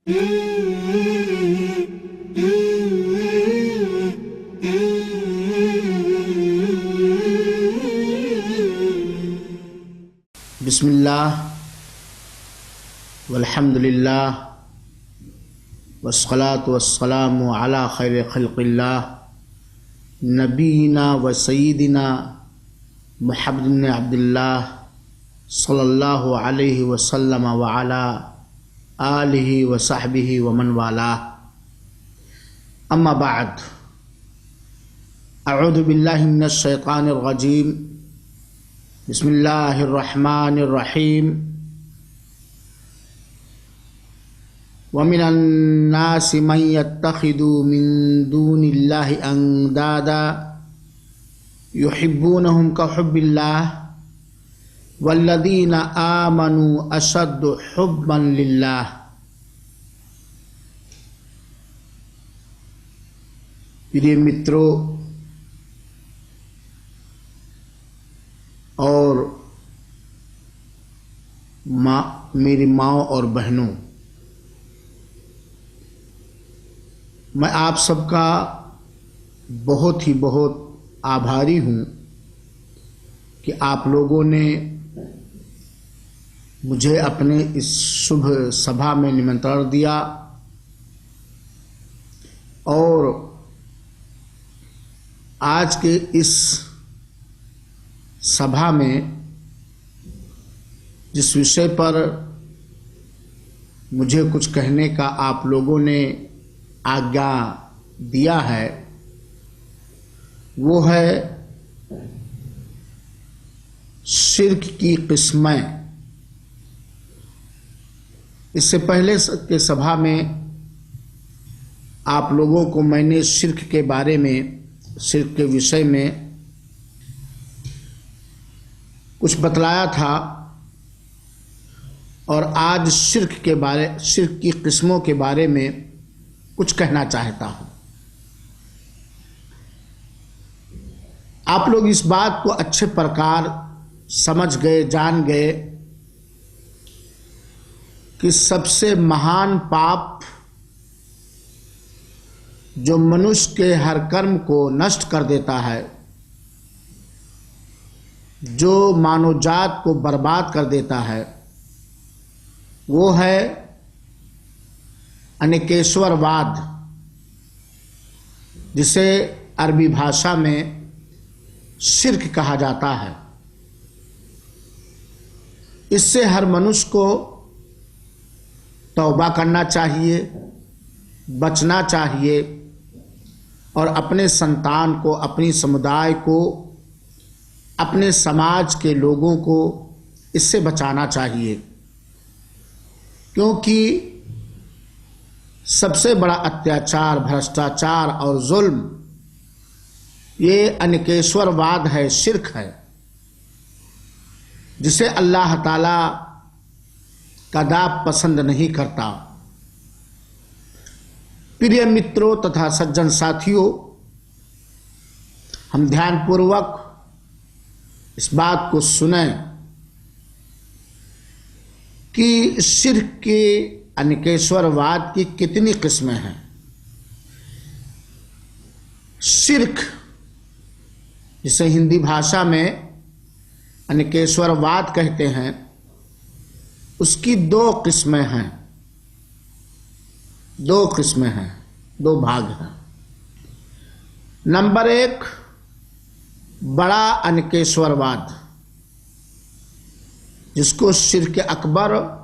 बिस्मिल्लाह वल्हम्दुलिल्लाह वस्सलातु वस्सलामु अला खैरि खल्क़िल्लाह नबीना व सय्यिदिना मुहम्मद बिन अब्दुल्लाह सल्लल्लाहु अलैहि वसल्लम व अला आलिहि व सहबिहि व मन वालाह। अम्मा बाद, अऊज़ु बिल्लाहि मिनश शैतानिर रजीम। बिस्मिल्लाहिर्रहमानिर्रहीम। वमिनन नासि मन यत्तखिदु मिन दूनिल्लाहि अंदादा युहिब्बूनहुम कहुब्बिल्लाह वल्लज़ीना आमनू अशद्दु हुब्बन लिल्लाह। प्रिय मित्रों और मेरी माँ और बहनों, मैं आप सबका बहुत ही बहुत आभारी हूँ कि आप लोगों ने मुझे अपने इस शुभ सभा में निमंत्रण दिया और आज के इस सभा में जिस विषय पर मुझे कुछ कहने का आप लोगों ने आज्ञा दिया है वो है शिर्क की किस्में। इससे पहले के सभा में आप लोगों को मैंने शिर्क के बारे में, शिर्क के विषय में कुछ बतलाया था और आज शिर्क की किस्मों के बारे में कुछ कहना चाहता हूं। आप लोग इस बात को अच्छे प्रकार समझ गए, जान गए कि सबसे महान पाप जो मनुष्य के हर कर्म को नष्ट कर देता है, जो मानव जात को बर्बाद कर देता है, वो है अनेकेश्वरवाद, जिसे अरबी भाषा में शिर्क कहा जाता है। इससे हर मनुष्य को तौबा करना चाहिए, बचना चाहिए और अपने संतान को, अपनी समुदाय को, अपने समाज के लोगों को इससे बचाना चाहिए, क्योंकि सबसे बड़ा अत्याचार, भ्रष्टाचार और जुल्म ये अनेकेश्वरवाद है, शिर्क है, जिसे अल्लाह ताला कदाप पसंद नहीं करता। प्रिय मित्रों तथा सज्जन साथियों, हम ध्यानपूर्वक इस बात को सुने कि शिर्क के, अनेकेश्वरवाद की कितनी किस्में हैं। शिर्क, जिसे हिंदी भाषा में अनेकेश्वरवाद कहते हैं, उसकी दो किस्में हैं, दो भाग हैं। नंबर एक, बड़ा अनेकेश्वरवाद, जिसको शिर्क अकबर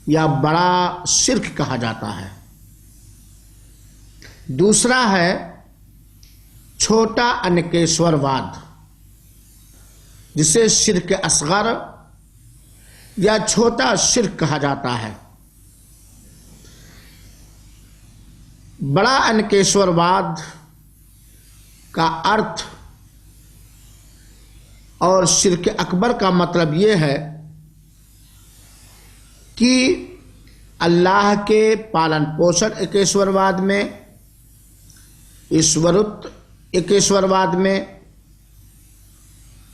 या बड़ा शिर्क कहा जाता है। दूसरा है छोटा अनेकेश्वरवाद, जिसे शिर्क असगर या छोटा शिर्क कहा जाता है। बड़ा अनेकेश्वरवाद का अर्थ और शिर्क अकबर का मतलब ये है कि अल्लाह के पालन पोषण एकेश्वरवाद में, ईश्वरत्व एकेश्वरवाद में,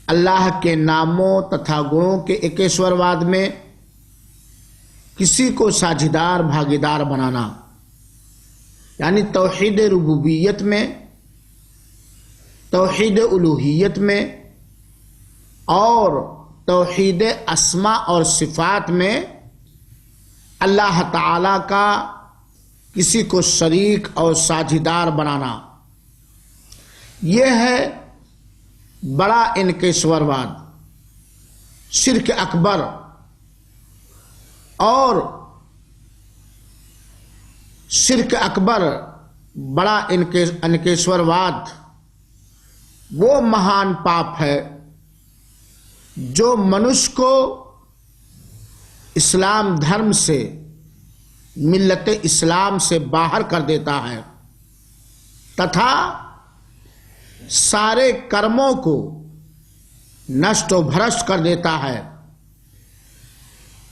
अल्लाह के नामों तथा गुणों के एकेश्वरवाद में किसी को साझीदार भागीदार बनाना, यानी तौहीद रुबूबियत में, तौहीद उलूहियत में और तौहीद अस्मा और सिफात में अल्लाह ताला का किसी को शरीक और साझीदार बनाना, यह है बड़ा इनकेश्वरवाद, शिर्क अकबर। और शिर्क अकबर, बड़ा इनकेश्वरवाद वो महान पाप है जो मनुष्य को इस्लाम धर्म से, मिल्लत इस्लाम से बाहर कर देता है तथा सारे कर्मों को नष्ट और भ्रष्ट कर देता है।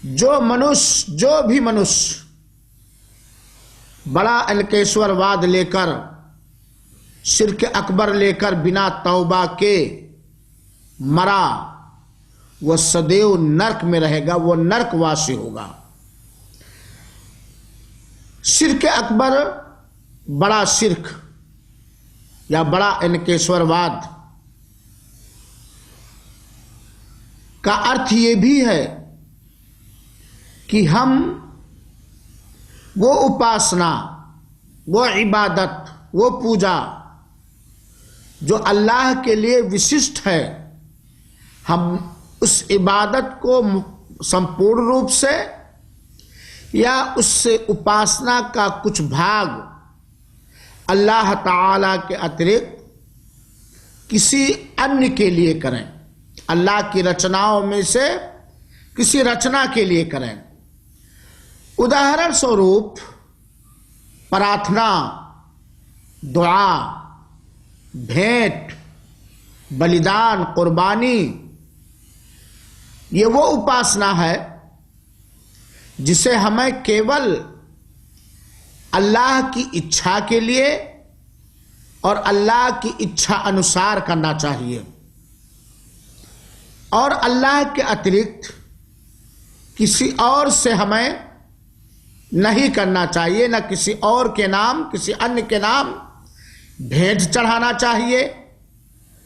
जो भी मनुष्य बड़ा अनकेश्वरवाद लेकर, शिर्क अकबर लेकर बिना तौबा के मरा, वह सदैव नरक में रहेगा, वह नरकवासी होगा। शिर्क अकबर, बड़ा शिर्क या बड़ा अनकेश्वरवाद का अर्थ ये भी है कि हम वो उपासना, वो इबादत, वो पूजा जो अल्लाह के लिए विशिष्ट है, हम उस इबादत को संपूर्ण रूप से या उससे उपासना का कुछ भाग अल्लाह ताला के अतिरिक्त किसी अन्य के लिए करें, अल्लाह की रचनाओं में से किसी रचना के लिए करें। उदाहरण स्वरूप प्रार्थना, दुआ, भेंट, बलिदान, कुर्बानी, ये वो उपासना है जिसे हमें केवल अल्लाह की इच्छा के लिए और अल्लाह की इच्छा अनुसार करना चाहिए और अल्लाह के अतिरिक्त किसी और से हमें नहीं करना चाहिए। न किसी और के नाम, किसी अन्य के नाम भेंट चढ़ाना चाहिए,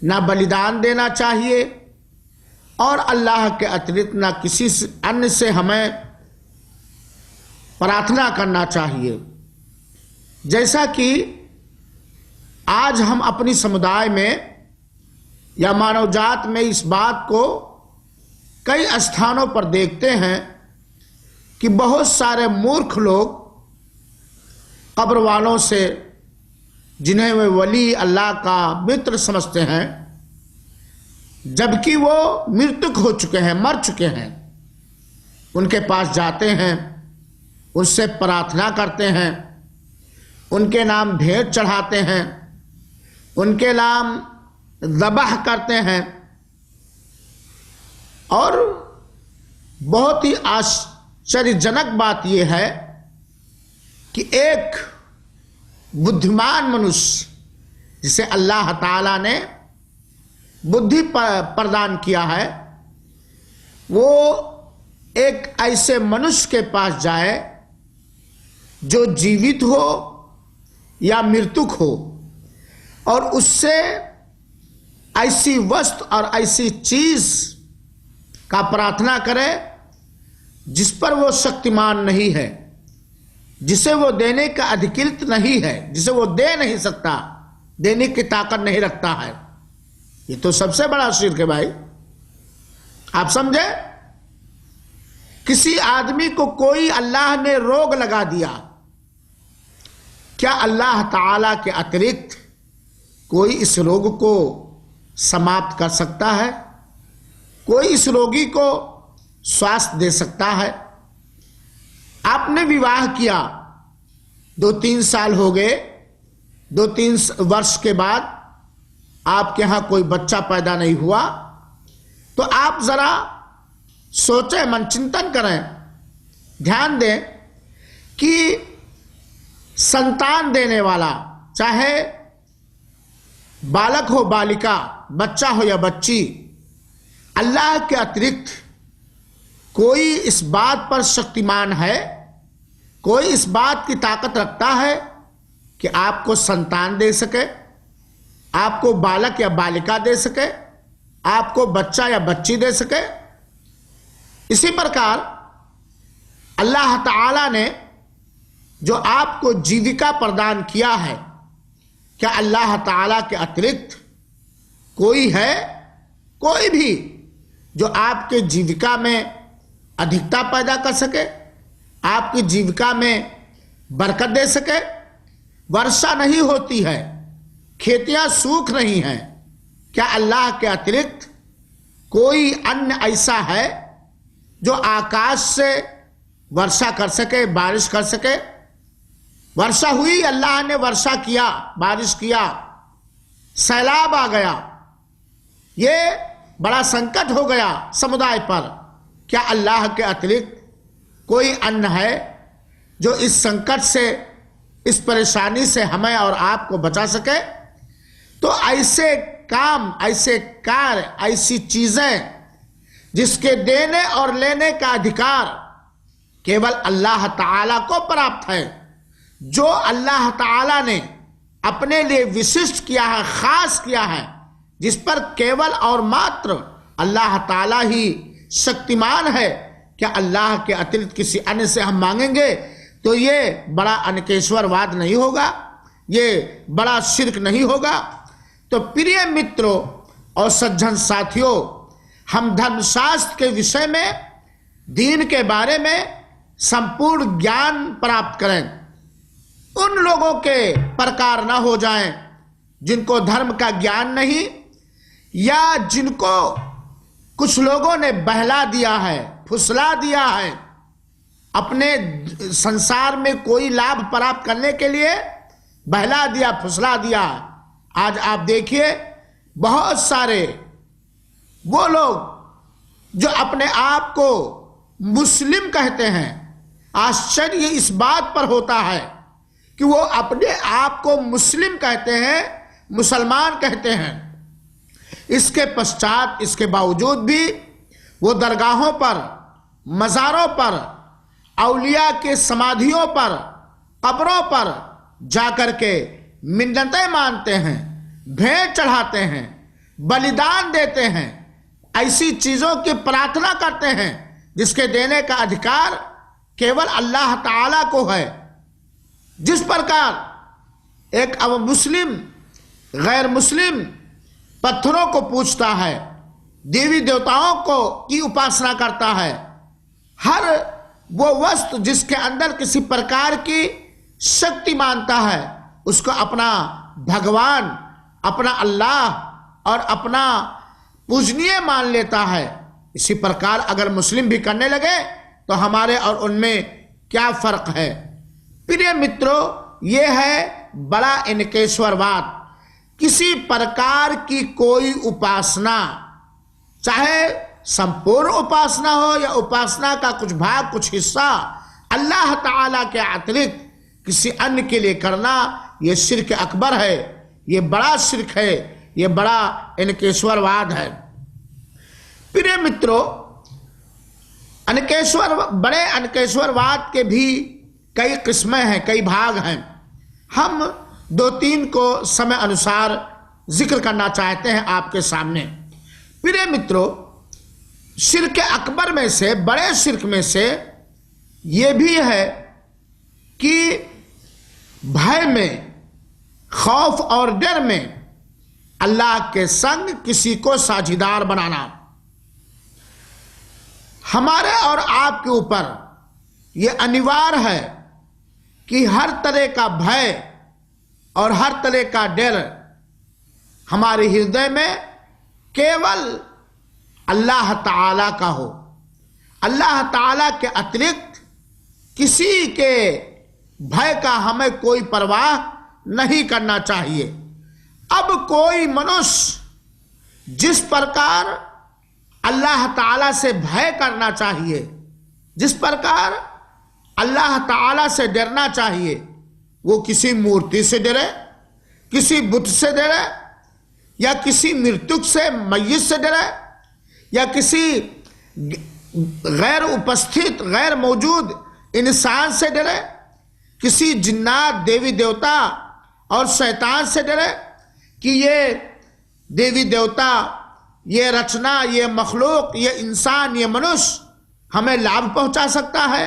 न बलिदान देना चाहिए और अल्लाह के अतिरिक्त न किसी अन्य से हमें प्रार्थना करना चाहिए। जैसा कि आज हम अपनी समुदाय में या मानव जात में इस बात को कई स्थानों पर देखते हैं कि बहुत सारे मूर्ख लोग कब्र वालों से, जिन्हें वे वली अल्लाह का मित्र समझते हैं, जबकि वो मृतक हो चुके हैं, मर चुके हैं, उनके पास जाते हैं, उससे प्रार्थना करते हैं, उनके नाम भेंट चढ़ाते हैं, उनके नाम ज़बह करते हैं और बहुत ही आश्चर्यजनक बात यह है कि एक बुद्धिमान मनुष्य जिसे अल्लाह ताला ने बुद्धि प्रदान किया है, वो एक ऐसे मनुष्य के पास जाए जो जीवित हो या मृतक हो और उससे ऐसी वस्तु और ऐसी चीज का प्रार्थना करे जिस पर वो शक्तिमान नहीं है, जिसे वो देने का अधिकृत नहीं है, जिसे वो दे नहीं सकता, देने की ताकत नहीं रखता है। ये तो सबसे बड़ा शिर्क है भाई। आप समझे? किसी आदमी को कोई अल्लाह ने रोग लगा दिया, क्या अल्लाह ताला के अतिरिक्त कोई इस रोग को समाप्त कर सकता है? कोई इस रोगी को स्वास्थ्य दे सकता है? आपने विवाह किया, 2-3 साल हो गए, 2-3 वर्ष के बाद आपके यहां कोई बच्चा पैदा नहीं हुआ, तो आप जरा सोचें, मन चिंतन करें, ध्यान दें कि संतान देने वाला, चाहे बालक हो बालिका, बच्चा हो या बच्ची, अल्लाह के अतिरिक्त कोई इस बात पर शक्तिमान है, कोई इस बात की ताकत रखता है कि आपको संतान दे सके, आपको बालक या बालिका दे सके, आपको बच्चा या बच्ची दे सके। इसी प्रकार अल्लाह ताला ने जो आपको जीविका प्रदान किया है, क्या अल्लाह ताला के अतिरिक्त कोई है, कोई भी जो आपके जीविका में अधिकता पैदा कर सके, आपकी जीविका में बरकत दे सके? वर्षा नहीं होती है, खेतियां सूख नहीं हैं, क्या अल्लाह के अतिरिक्त कोई अन्य ऐसा है जो आकाश से वर्षा कर सके, बारिश कर सके? वर्षा हुई, अल्लाह ने वर्षा किया, बारिश किया, सैलाब आ गया, ये बड़ा संकट हो गया समुदाय पर। क्या अल्लाह के अतिरिक्त कोई अन्य है जो इस संकट से, इस परेशानी से हमें और आपको बचा सके? तो ऐसे काम, ऐसे कार्य, ऐसी चीजें जिसके देने और लेने का अधिकार केवल अल्लाह ताला को प्राप्त है, जो अल्लाह ताला ने अपने लिए विशिष्ट किया है, खास किया है, जिस पर केवल और मात्र अल्लाह ताला ही शक्तिमान है। क्या अल्लाह के अतिरिक्त किसी अन्य से हम मांगेंगे तो ये बड़ा अनकेश्वरवाद नहीं होगा, ये बड़ा शिर्क नहीं होगा? तो प्रिय मित्रों और सज्जन साथियों, हम धर्मशास्त्र के विषय में, दीन के बारे में संपूर्ण ज्ञान प्राप्त करें। उन लोगों के प्रकार न हो जाएं जिनको धर्म का ज्ञान नहीं, या जिनको कुछ लोगों ने बहला दिया है, फुसला दिया है, अपने संसार में कोई लाभ प्राप्त करने के लिए बहला दिया, फुसला दिया। आज आप देखिए बहुत सारे वो लोग जो अपने आप को मुस्लिम कहते हैं, आश्चर्य इस बात पर होता है कि वो अपने आप को मुस्लिम कहते हैं, मुसलमान कहते हैं। इसके पश्चात, इसके बावजूद भी वो दरगाहों पर, मज़ारों पर, औलिया के समाधियों पर, कब्रों पर जाकर के मिन्नतें मानते हैं, भेंट चढ़ाते हैं, बलिदान देते हैं, ऐसी चीजों की प्रार्थना करते हैं जिसके देने का अधिकार केवल अल्लाह ताला को है। जिस प्रकार एक अब मुस्लिम गैर मुस्लिम पत्थरों को पूजता है, देवी देवताओं को की उपासना करता है, हर वो वस्तु जिसके अंदर किसी प्रकार की शक्ति मानता है उसको अपना भगवान, अपना अल्लाह और अपना पूजनीय मान लेता है। इसी प्रकार अगर मुस्लिम भी करने लगे तो हमारे और उनमें क्या फर्क है? प्रिय मित्रों, ये है बड़ा इनकेश्वरवाद। किसी प्रकार की कोई उपासना, चाहे संपूर्ण उपासना हो या उपासना का कुछ भाग, कुछ हिस्सा, अल्लाह ताला के अतिरिक्त किसी अन्य के लिए करना, यह शिर्क अकबर है, ये बड़ा शिर्क है, ये बड़ा इनकेश्वरवाद है। प्रिय मित्रों, बड़े अनकेश्वरवाद के भी कई किस्में हैं, कई भाग हैं। हम दो तीन को समय अनुसार जिक्र करना चाहते हैं आपके सामने। प्रिय मित्रों, शिर्क अकबर में से, बड़े शिर्क में से ये भी है कि भय में, खौफ और डर में अल्लाह के संग किसी को साझीदार बनाना। हमारे और आपके ऊपर यह अनिवार्य है कि हर तरह का भय और हर तरह का डर हमारे हृदय में केवल अल्लाह ताला का हो। अल्लाह ताला के अतिरिक्त किसी के भय का हमें कोई परवाह नहीं करना चाहिए। अब कोई मनुष्य जिस प्रकार अल्लाह ताला से भय करना चाहिए, जिस प्रकार अल्लाह ताला से डरना चाहिए, वो किसी मूर्ति से डरे, किसी बुत से डरे, या किसी मृतक से, मय्यत से डरे, या किसी गैर उपस्थित, गैर मौजूद इंसान से डरे, किसी जिन्नात, देवी देवता और शैतान से डरे कि ये देवी देवता, ये रचना, ये मखलूक, ये इंसान, ये मनुष्य हमें लाभ पहुंचा सकता है,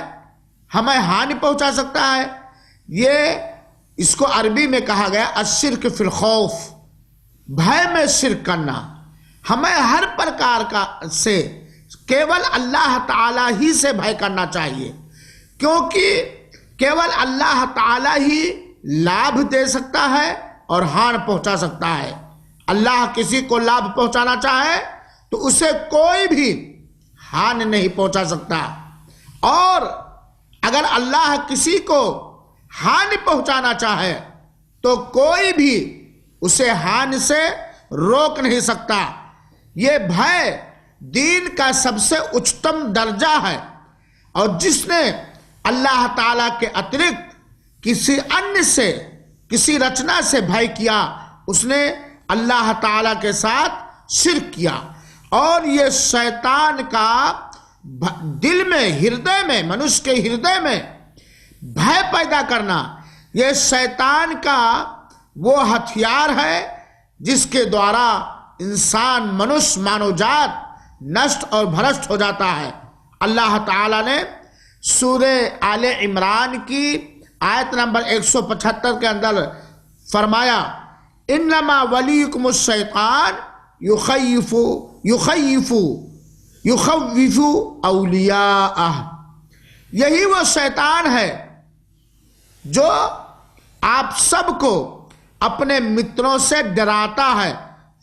हमें हानि पहुंचा सकता है। ये इसको अरबी में कहा गया अश्शिर्क फिल खौफ, भय में शिर्क करना। हमें हर प्रकार का से केवल अल्लाह ताला ही से भय करना चाहिए, क्योंकि केवल अल्लाह ताला ही लाभ दे सकता है और हानि पहुंचा सकता है। अल्लाह किसी को लाभ पहुंचाना चाहे तो उसे कोई भी हानि नहीं पहुंचा सकता, और अगर अल्लाह किसी को हानि पहुंचाना चाहे तो कोई भी उसे हानि से रोक नहीं सकता। ये भय दीन का सबसे उच्चतम दर्जा है, और जिसने अल्लाह ताला के अतिरिक्त किसी अन्य से, किसी रचना से भय किया, उसने अल्लाह ताला के साथ शिर्क किया। और ये शैतान का दिल में, हृदय में, मनुष्य के हृदय में भय पैदा करना, ये शैतान का वो हथियार है जिसके द्वारा इंसान, मनुष्य, मानवजात नष्ट और भ्रष्ट हो जाता है। अल्लाह ताला ने सूरे आले इमरान की आयत नंबर 175 के अंदर फरमाया, इन्नमा वलीकुमुश शैतान युखव्विफु औलियाअह। यही वो शैतान है जो आप सबको अपने मित्रों से डराता है।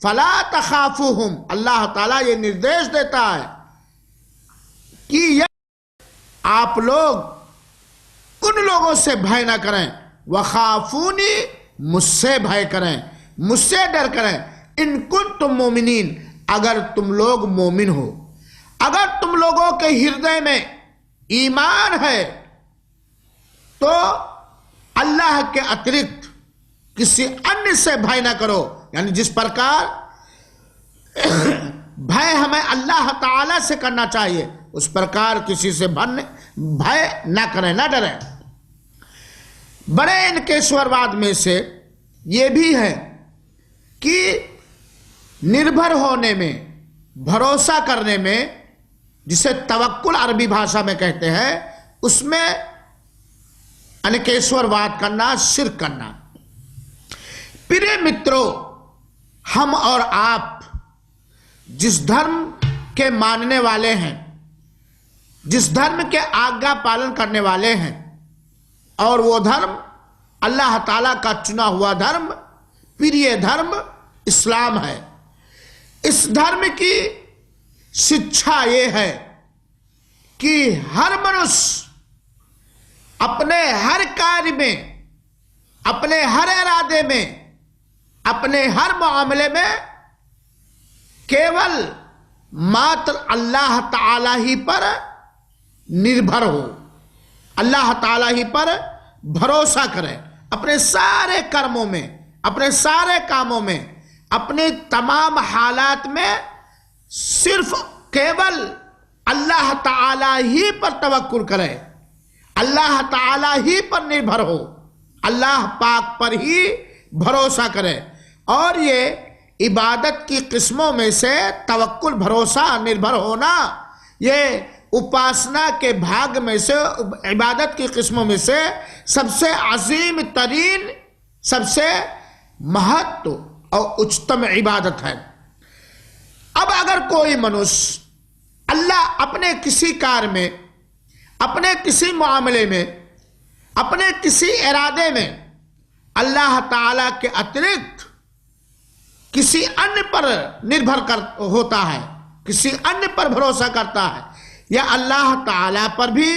फला तखाफुहुम, अल्लाह ताला ये निर्देश देता है कि आप लोग उन लोगों से भय ना करें, वखाफूनी, मुझसे भय करें, मुझसे डर करें। इन कुंतुम मोमिनीन, अगर तुम लोग मोमिन हो, अगर तुम लोगों के हृदय में ईमान है तो अल्लाह के अतिरिक्त किसी अन्य से भय ना करो। यानी जिस प्रकार भय हमें अल्लाह ताला से करना चाहिए, उस प्रकार किसी से भय ना करें, ना डरें। बड़े इनकेश्वरवाद में से यह भी है कि निर्भर होने में, भरोसा करने में, जिसे तवक्कुल अरबी भाषा में कहते हैं, उसमें अनिकेश्वरवाद करना, शिर्क करना। प्रिय मित्रों, हम और आप जिस धर्म के मानने वाले हैं, जिस धर्म के आज्ञा पालन करने वाले हैं, और वो धर्म अल्लाह ताला का चुना हुआ धर्म, प्रिय धर्म इस्लाम है। इस धर्म की शिक्षा ये है कि हर मनुष्य अपने हर कार्य में, अपने हर इरादे में, अपने हर मामले में केवल मात्र अल्लाह ताला ही पर निर्भर हो, अल्लाह ताला ही पर भरोसा करें। अपने सारे कर्मों में, अपने सारे कामों में, अपने तमाम हालात में सिर्फ केवल अल्लाह ताला ही पर तवक्कुल करें, अल्लाह ताला ही पर निर्भर हो, अल्लाह पाक पर ही भरोसा करें। और ये इबादत की किस्मों में से तवक्कुल, भरोसा, निर्भर होना, ये उपासना के भाग में से, इबादत की किस्मों में से सबसे अजीम तरीन, सबसे महत्व और उच्चतम इबादत है। अब अगर कोई मनुष्य अल्लाह अपने किसी कार्य में, अपने किसी मामले में, अपने किसी इरादे में अल्लाह ताला के अतिरिक्त किसी अन्य पर निर्भर होता है, किसी अन्य पर भरोसा करता है, या अल्लाह ताला पर भी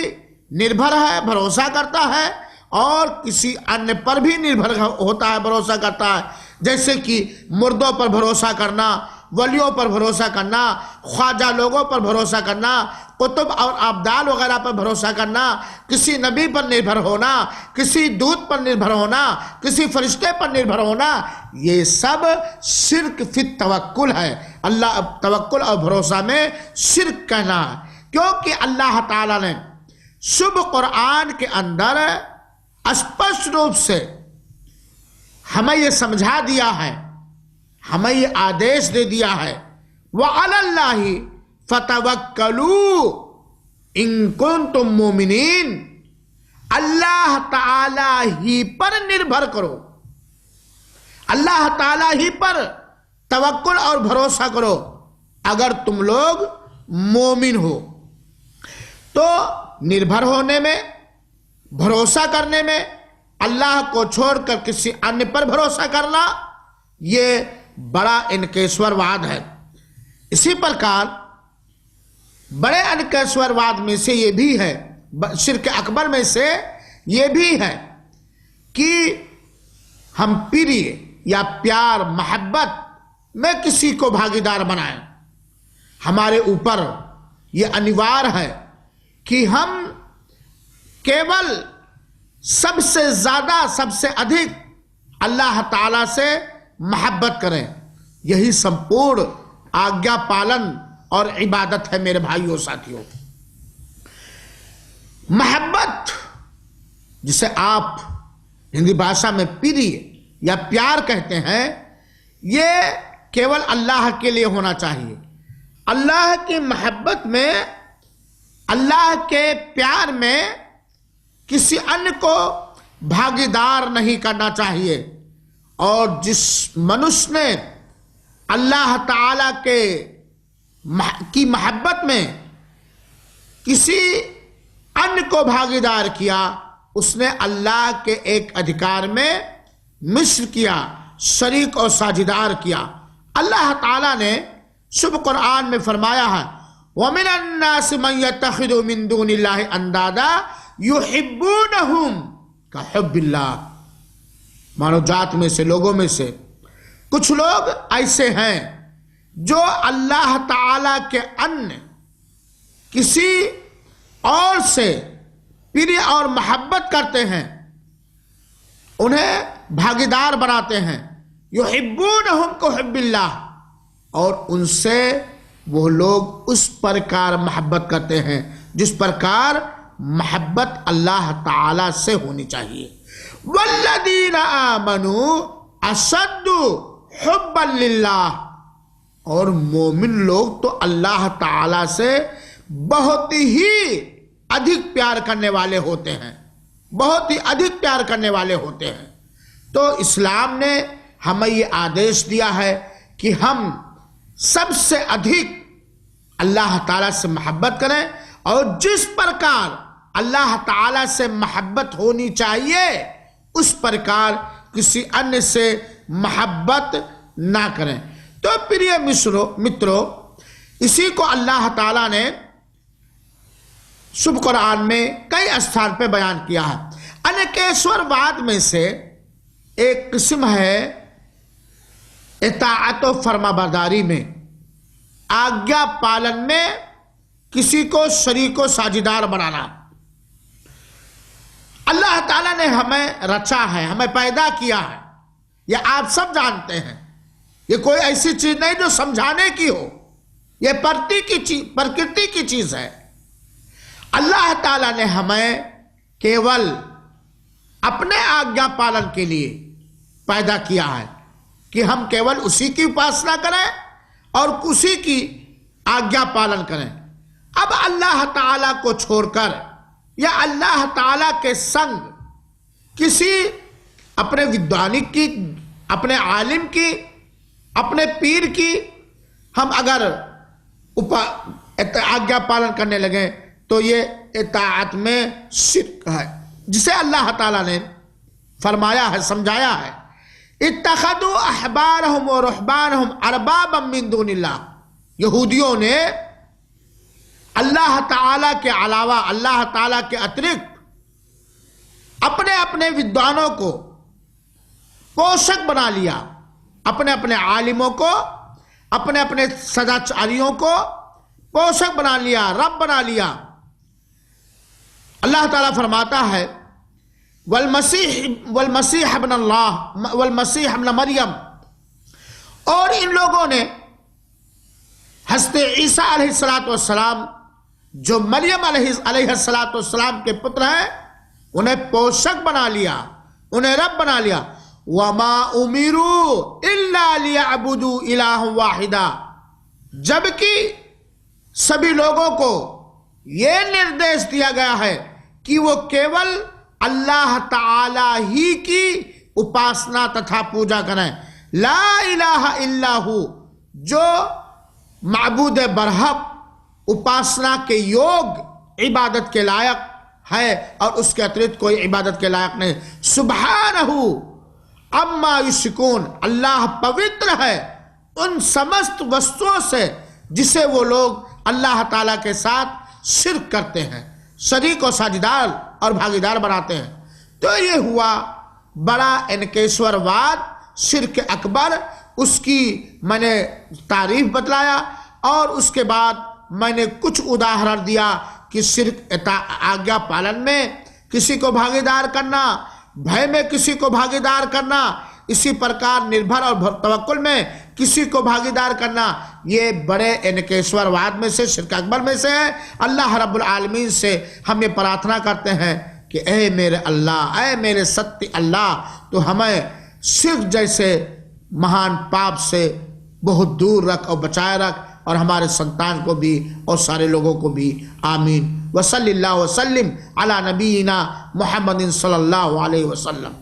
निर्भर है, भरोसा करता है, और किसी अन्य पर भी निर्भर होता है, भरोसा करता है। जैसे कि मुर्दों पर भरोसा करना, वलियों पर भरोसा करना, ख्वाजा लोगों पर भरोसा करना, कुतुब और अब्दाल वगैरह पर भरोसा करना, किसी नबी पर निर्भर होना, किसी दूत पर निर्भर होना, किसी फरिश्ते पर निर्भर होना, ये सब शिर्क फित तवक्कुल है। अल्लाह तवक्कुल और भरोसा में शिर्क कहना है। क्योंकि अल्लाह ताला ने शुभ कुरान के अंदर स्पष्ट रूप से हमें यह समझा दिया है, हमें यह आदेश दे दिया है, व अलल्लाहि फतवक्कलू इन कुंतुम मोमिनीन, अल्लाह ताला ही पर निर्भर करो, अल्लाह ताला ही पर तवक्कुल और भरोसा करो अगर तुम लोग मोमिन हो। तो निर्भर होने में, भरोसा करने में, अल्लाह को छोड़कर किसी अन्य पर भरोसा करना यह बड़ा इनकेश्वरवाद है। इसी प्रकार बड़े इनकेश्वरवाद में से यह भी है, शिर्क अकबर में से यह भी है कि हम प्रिय या प्यार मोहब्बत में किसी को भागीदार बनाएं। हमारे ऊपर यह अनिवार्य है कि हम केवल सबसे ज्यादा, सबसे अधिक अल्लाह ताला से मोहब्बत करें। यही संपूर्ण आज्ञा पालन और इबादत है मेरे भाइयों साथियों। मोहब्बत जिसे आप हिंदी भाषा में प्रिय या प्यार कहते हैं, यह केवल अल्लाह के लिए होना चाहिए। अल्लाह की मोहब्बत में, अल्लाह के प्यार में किसी अन्य को भागीदार नहीं करना चाहिए। और जिस मनुष्य ने अल्लाह ताला की मोहब्बत में किसी अन्य को भागीदार किया, उसने अल्लाह के एक अधिकार में मिश्र किया, शरीक और साझेदार किया। अल्लाह ताला ने शुभ कुरान में फरमाया है, वमिनन्नास मन यत्तखिदु मिन दूनिल्लाहि अंदादा युहिब्बूनहुम कहुब्बिल्लाह। मानव जात में से, लोगों में से कुछ लोग ऐसे हैं जो अल्लाह ताला के अन्य किसी और से प्रिय और मोहब्बत करते हैं, उन्हें भागीदार बनाते हैं। युहिब्बूनहुम कहुब्बिल्लाह, और उनसे वो लोग उस प्रकार मोहब्बत करते हैं जिस प्रकार मोहब्बत अल्लाह ताला से होनी चाहिए। वल्लदीना आमनू अशद्दु हुब्बन लिल्लाह, और मोमिन लोग तो अल्लाह ताला से बहुत ही अधिक प्यार करने वाले होते हैं, बहुत ही अधिक प्यार करने वाले होते हैं। तो इस्लाम ने हमें ये आदेश दिया है कि हम सबसे अधिक अल्लाह ताला से मोहब्बत करें, और जिस प्रकार अल्लाह ताला से मोहब्बत होनी चाहिए उस प्रकार किसी अन्य से मोहब्बत ना करें। तो प्रिय मित्रों, इसी को अल्लाह ताला ने शुभ कुरान में कई स्थान पे बयान किया है। अनेकेश्वरवाद में से एक किस्म है इताअत व फरमाबरदारी में, आज्ञा पालन में किसी को शरीक व साझेदार बनाना। अल्लाह ताला ने हमें रचा है, हमें पैदा किया है, यह आप सब जानते हैं। यह कोई ऐसी चीज नहीं जो समझाने की हो, यह प्रकृति की चीज है। अल्लाह ताला ने हमें केवल अपने आज्ञा पालन के लिए पैदा किया है कि हम केवल उसी की उपासना करें और उसी की आज्ञा पालन करें। अब अल्लाह ताला को छोड़कर या अल्लाह ताला के संग किसी अपने वैज्ञानिक की, अपने आलिम की, अपने पीर की हम अगर आज्ञा पालन करने लगे तो ये इताअत में शिर्क है, जिसे अल्लाह ताला ने फरमाया है, समझाया है, इत्तखदू अहबारहुम व रुहबानहुम अरबाबम मिन दूनिल्लाह। यहूदियों ने अल्लाह ताला के अलावा, अल्लाह ताला के अतिरिक्त अपने अपने विद्वानों को पोषक बना लिया, अपने अपने आलिमों को, अपने अपने सदाचारियों को पोषक बना लिया, रब बना लिया। अल्लाह ताला फरमाता है, वलमसीह इब्न अल्लाह वलमसीह इब्न मरियम, और इन लोगों ने हज़रत ईसा अलैहिस्सलातु वस्सलाम जो मरियम अलैहिस्सलाम के पुत्र हैं उन्हें पोषक बना लिया, उन्हें रब बना लिया। वमा उमिरू इल्ला लियअबुदू इलाहन वाहिदा, जबकि सभी लोगों को यह निर्देश दिया गया है कि वो केवल अल्लाह ताला ही की उपासना तथा पूजा करें। ला इलाहा इल्लाहु, जो माबूद बरहक, उपासना के योग, इबादत के लायक है और उसके अतिरिक्त कोई इबादत के लायक नहीं। सुब्हानहू अम्मा युश्रिकून, अल्लाह पवित्र है उन समस्त वस्तुओं से जिसे वो लोग अल्लाह ताला के साथ शिर्क करते हैं, शरीक और साझेदार और भागीदार बनाते हैं। तो ये हुआ बड़ा इनकेश्वरवाद, शिर्क अकबर, उसकी मैंने तारीफ बतलाया और उसके बाद मैंने कुछ उदाहरण दिया कि शिर्क आज्ञा पालन में किसी को भागीदार करना, भय में किसी को भागीदार करना, इसी प्रकार निर्भर और तवक्कुल में किसी को भागीदार करना, ये बड़े इनकेश्वरवाद में से, शिर्क अकबर में से है। अल्लाह रब्बुल आलमीन से हम ये प्रार्थना करते हैं कि ऐ मेरे अल्लाह, ऐ मेरे सत्य अल्लाह, तो हमें शिर्क जैसे महान पाप से बहुत दूर रख और बचाए रख, और हमारे संतान को भी और सारे लोगों को भी। आमीन। वसल्लल्लाहु वसल्लिम अला नबीना मुहम्मदिन सल्लल्लाहु अलैहि वसल्लम।